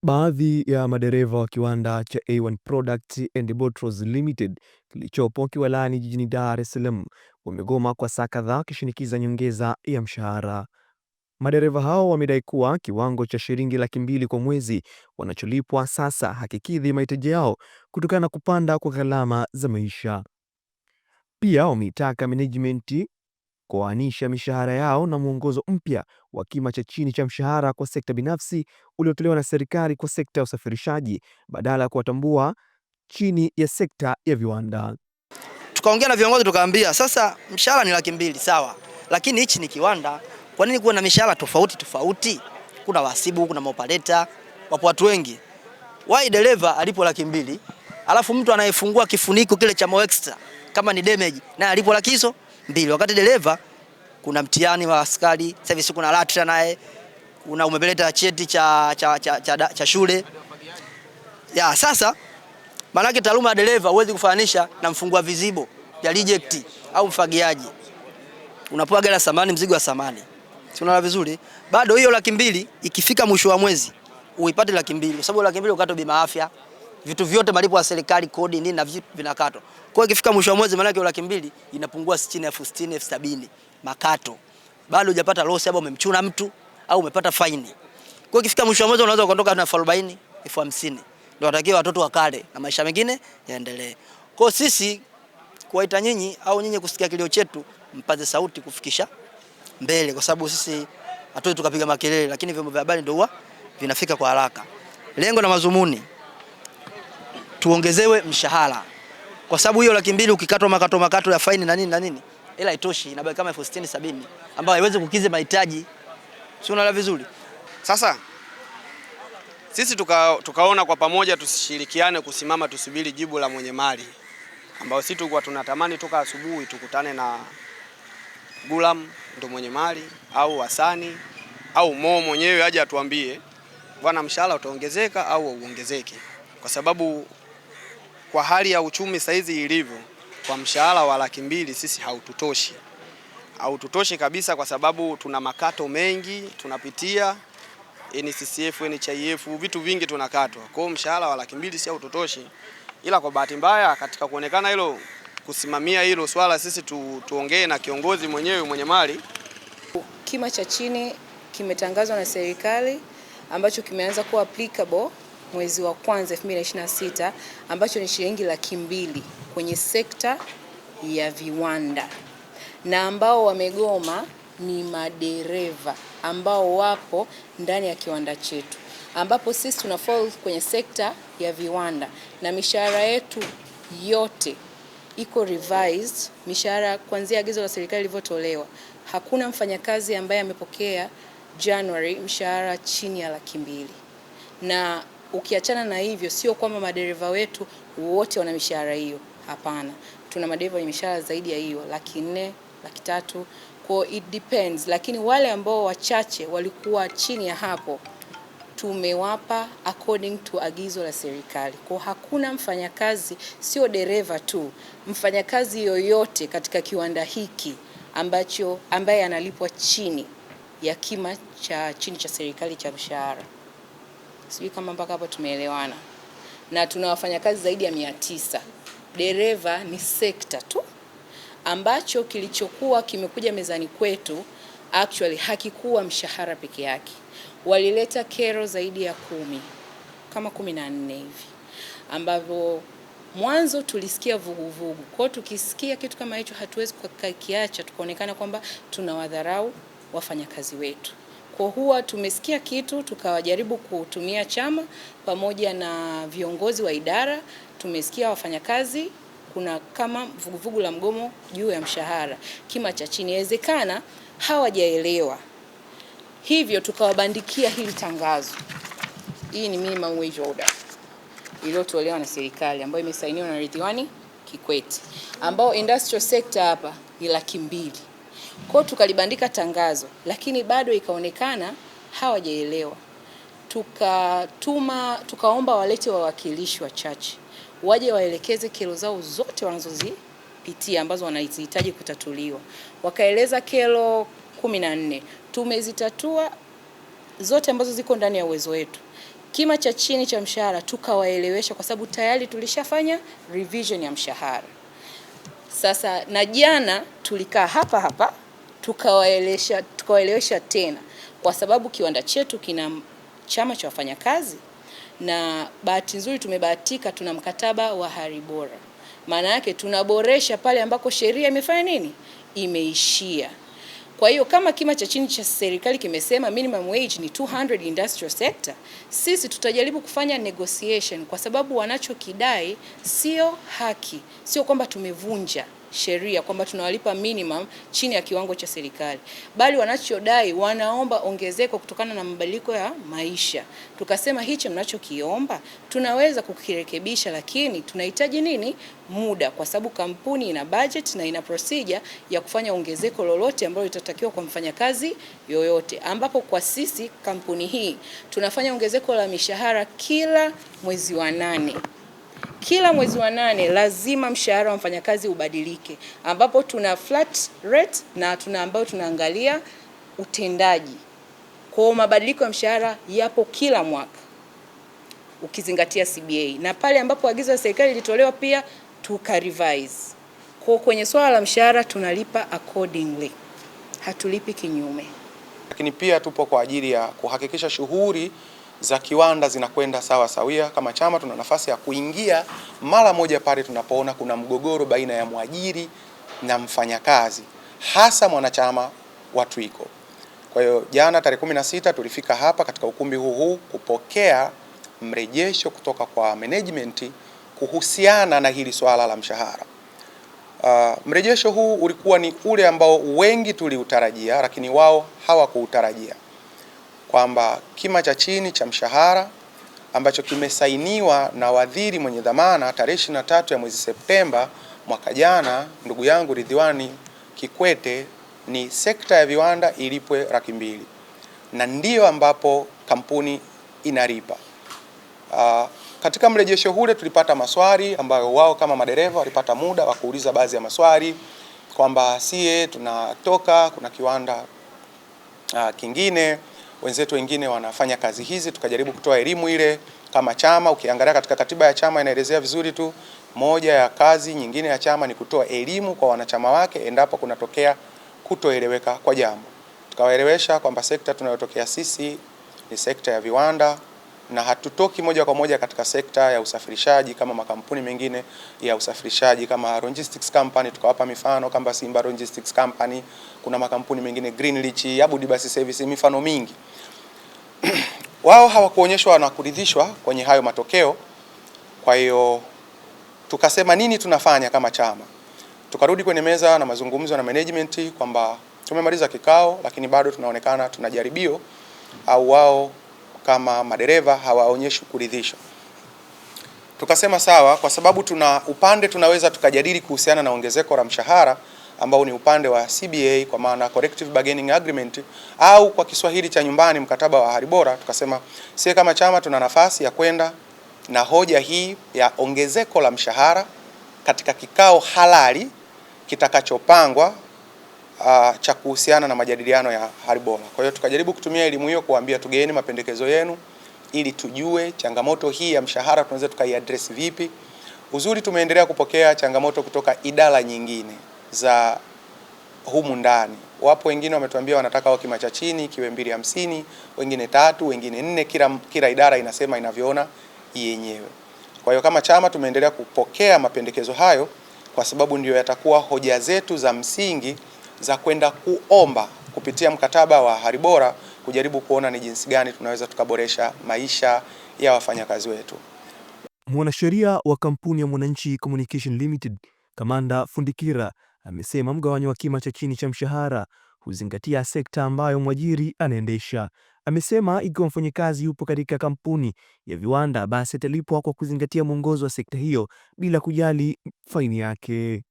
Baadhi ya madereva wa kiwanda cha A1 Products and Bottles Limited kilichopo Kiwalani jijini Dar es Salaam wamegoma kwa saa kadhaa wakishinikiza nyongeza ya mshahara. Madereva hao wamedai kuwa kiwango cha shilingi 200,000 kwa mwezi wanacholipwa sasa hakikidhi mahitaji yao kutokana na kupanda kwa gharama za maisha. Pia wameitaka management kuanisha mishahara yao na mwongozo mpya wa kima cha chini cha mshahara kwa sekta binafsi uliotolewa na serikali kwa sekta ya usafirishaji badala ya kuwatambua chini ya sekta ya viwanda. Tukaongea na viongozi tukaambia, sasa mshahara ni 200,000 sawa, lakini hichi ni kiwanda. Kwa nini kuwa na mishahara tofauti? Kuna wasibu, kuna operator, wapo watu wengi. Why dereva alipo 200,000, alafu mtu anayefungua kifuniko kile cha Mo Extra kama ni damage na alipo 200,000, wakati dereva kuna mtihani wa askari, service, kuna LATRA naye, kuna umepeleta cheti cha shule. Ya sasa maana taaluma ya dereva huwezi kufanisha na mfungua vizibo ya reject au mfagiaji. Unapoa gari samani, mzigo wa samani. Si unaona vizuri? Bado hiyo 200,000 ikifika mwisho wa mwezi uipate 200,000 kwa sababu 200,000 ukato bima afya, vitu vyote malipo ya serikali, kodi nini na vitu vinakatwa. Kwa hiyo ikifika mwisho wa mwezi maana yake 200,000 inapungua 60,000, 60,000, 70,000 makato. Bado hujapata loss, hapo umemchuna mtu au umepata fine. Kwa hiyo ikifika mwisho wa mwezi unaweza kuondoka na 40,000, 50,000. Ndio watakiwa watoto wakale na maisha mengine yaendelee. Kwa sisi kuwaita nyinyi au nyinyi kusikia kilio chetu, mpaze sauti kufikisha mbele, kwa sababu sisi hatuwezi tukapiga makelele, lakini vyombo vya habari ndio huwa vinafika kwa haraka. Lengo na mazumuni tuongezewe mshahara, kwa sababu hiyo 200,000 ukikatwa makato ya faini na nini ila itoshi, inabaki kama 60,000, 70,000 ambayo haiwezi kukidhi mahitaji. Si unaelewa vizuri? Sasa sisi tukaona kwa pamoja tusishirikiane kusimama tusubiri jibu la mwenye mali, ambao sisi tulikuwa tunatamani toka asubuhi tukutane na Gulam ndo mwenye mali au Hasani au Mo mwenyewe aje atuambie bwana mshahara utaongezeka au uongezeke, kwa sababu kwa hali ya uchumi saizi ilivyo, kwa mshahara wa 200,000 sisi haututoshi kabisa, kwa sababu tuna makato mengi tunapitia, NCCF, NHIF, vitu vingi tunakatwa. Kwa hiyo mshahara wa 200,000 si haututoshi, ila kwa bahati mbaya katika kuonekana hilo, kusimamia hilo swala sisi tuongee na kiongozi mwenyewe mwenye mali. Kima cha chini kimetangazwa na serikali ambacho kimeanza kuwa applicable mwezi wa kwanza 2026, ambacho ni shilingi 200,000 kwenye sekta ya viwanda, na ambao wamegoma ni madereva ambao wapo ndani ya kiwanda chetu, ambapo sisi tuna fall kwenye sekta ya viwanda na mishahara yetu yote iko revised. Mishahara kuanzia agizo la serikali lilivyotolewa, hakuna mfanyakazi ambaye amepokea January mshahara chini ya 200,000. Na ukiachana na hivyo, sio kwamba madereva wetu wote wana mishahara hiyo, hapana. Tuna madereva wenye mishahara zaidi ya hiyo, 400,000, 300,000. Kwa it depends, lakini wale ambao wachache walikuwa chini ya hapo tumewapa according to agizo la serikali. Kwa hakuna mfanyakazi, sio dereva tu, mfanyakazi yoyote katika kiwanda hiki ambaye analipwa chini ya kima cha chini cha serikali cha mshahara. Sijui kama mpaka hapo tumeelewana. Na tuna wafanyakazi zaidi ya 900. Dereva ni sekta tu ambacho kilichokuwa kimekuja mezani kwetu actually hakikuwa mshahara peke yake. Walileta kero zaidi ya 10, kama 14 hivi, ambavyo mwanzo tulisikia vuguvugu. Kwa hiyo tukisikia kitu kama hicho hatuwezi kukiacha tukaonekana kwamba tunawadharau wafanyakazi wetu. Kwa huwa tumesikia kitu tukawajaribu kutumia chama pamoja na viongozi wa idara, tumesikia wafanyakazi kuna kama vuguvugu la mgomo juu ya mshahara kima cha chini. Inawezekana hawajaelewa, hivyo tukawabandikia hili tangazo. Hii ni minimum wage order iliyotolewa na serikali ambayo imesainiwa na Ridhiwani Kikwete, ambao industrial sector hapa ni 200,000. Kwa tukalibandika tangazo, lakini bado ikaonekana hawajaelewa. Tukaomba walete wawakilishi wachache waje waelekeze kero zao zote wanazozipitia ambazo wanahitaji kutatuliwa. Wakaeleza kero 14, tumezitatua zote ambazo ziko ndani ya uwezo wetu. kima cha chini cha mshahara tukawaelewesha, kwa sababu tayari tulishafanya revision ya mshahara. Sasa na jana tulikaa hapa tukawaelewesha tena, kwa sababu kiwanda chetu kina chama cha wafanyakazi, na bahati nzuri tumebahatika tuna mkataba wa hali bora. Maana yake tunaboresha pale ambako sheria imefanya nini? Imeishia. Kwa hiyo kama kima cha chini cha serikali kimesema minimum wage ni 200 industrial sector, sisi tutajaribu kufanya negotiation, kwa sababu wanachokidai sio haki, sio kwamba tumevunja sheria kwamba tunawalipa minimum chini ya kiwango cha serikali, bali wanachodai wanaomba ongezeko kutokana na mabadiliko ya maisha. Tukasema hicho mnachokiomba tunaweza kukirekebisha, lakini tunahitaji nini? Muda, kwa sababu kampuni ina budget na ina procedure ya kufanya ongezeko lolote ambalo litatakiwa kwa mfanyakazi yoyote, ambapo kwa sisi kampuni hii tunafanya ongezeko la mishahara kila mwezi wa 8. Kila mwezi wa 8 lazima mshahara wa mfanyakazi ubadilike, ambapo tuna flat rate na ambao tunaangalia utendaji. Kwa mabadiliko ya mshahara yapo kila mwaka ukizingatia CBA, na pale ambapo agizo la serikali lilitolewa pia tuka revise. Kwa kwenye swala la mshahara tunalipa accordingly, hatulipi kinyume. Lakini pia tupo kwa ajili ya kuhakikisha shughuli za kiwanda zinakwenda sawa sawia. Kama chama tuna nafasi ya kuingia mara moja pale tunapoona kuna mgogoro baina ya mwajiri na mfanyakazi, hasa mwanachama wa Twiko. Kwa hiyo jana tarehe 16 tulifika hapa katika ukumbi huu kupokea mrejesho kutoka kwa management kuhusiana na hili swala la mshahara. Mrejesho huu ulikuwa ni ule ambao wengi tuliutarajia, lakini wao hawakuutarajia, kwamba kima cha chini cha mshahara ambacho kimesainiwa na waziri mwenye dhamana tarehe 23 ya mwezi Septemba mwaka jana, ndugu yangu Ridhiwani Kikwete, ni sekta ya viwanda ilipwe Laki2, na ndiyo ambapo kampuni inalipa. Katika mrejesho ule tulipata maswali ambayo wao kama madereva walipata muda wa kuuliza baadhi ya maswali, kwamba sie tunatoka, kuna kiwanda kingine, wenzetu wengine wanafanya kazi hizi, tukajaribu kutoa elimu ile kama chama. Ukiangalia katika katiba ya chama inaelezea vizuri tu, moja ya kazi nyingine ya chama ni kutoa elimu kwa wanachama wake endapo kunatokea kutoeleweka kwa jambo. Tukawaelewesha kwamba sekta tunayotokea sisi ni sekta ya viwanda, na hatutoki moja kwa moja katika sekta ya usafirishaji kama makampuni mengine ya usafirishaji kama Logistics Company. Tukawapa mifano kama Simba Logistics Company, kuna makampuni mengine Greenrich, Abudi Bus Service, mifano mingi. Wao hawakuonyeshwa na kuridhishwa kwenye hayo matokeo. Kwa hiyo tukasema nini tunafanya kama chama? Tukarudi kwenye meza na mazungumzo na management kwamba tumemaliza kikao, lakini bado tunaonekana tuna jaribio, au wao kama madereva hawaonyeshi kuridhishwa. Tukasema sawa, kwa sababu tuna upande tunaweza tukajadili kuhusiana na ongezeko la mshahara ambao ni upande wa CBA, kwa maana Collective Bargaining Agreement, au kwa Kiswahili cha nyumbani mkataba wa hali bora. Tukasema sisi kama chama tuna nafasi ya kwenda na hoja hii ya ongezeko la mshahara katika kikao halali kitakachopangwa cha kuhusiana na majadiliano ya hali bora. Kwa hiyo tukajaribu kutumia elimu hiyo kuambia tugeeni mapendekezo yenu ili tujue changamoto hii ya mshahara tunaweza tukaiaddress vipi. Uzuri tumeendelea kupokea changamoto kutoka idara nyingine za humu ndani. Wapo wengine wametuambia wanataka kima cha chini kiwe 250, wengine 3, wengine 4, kila idara inasema inavyoona yenyewe. Kwa hiyo kama chama tumeendelea kupokea mapendekezo hayo, kwa sababu ndio yatakuwa hoja zetu za msingi za kwenda kuomba kupitia mkataba wa hali bora, kujaribu kuona ni jinsi gani tunaweza tukaboresha maisha ya wafanyakazi wetu. Mwanasheria wa kampuni ya Mwananchi Communication Limited, Kamanda Fundikira, amesema mgawanyo wa kima cha chini cha mshahara huzingatia sekta ambayo mwajiri anaendesha. Amesema ikiwa mfanyakazi yupo katika kampuni ya viwanda, basi atalipwa kwa kuzingatia mwongozo wa sekta hiyo bila kujali faini yake.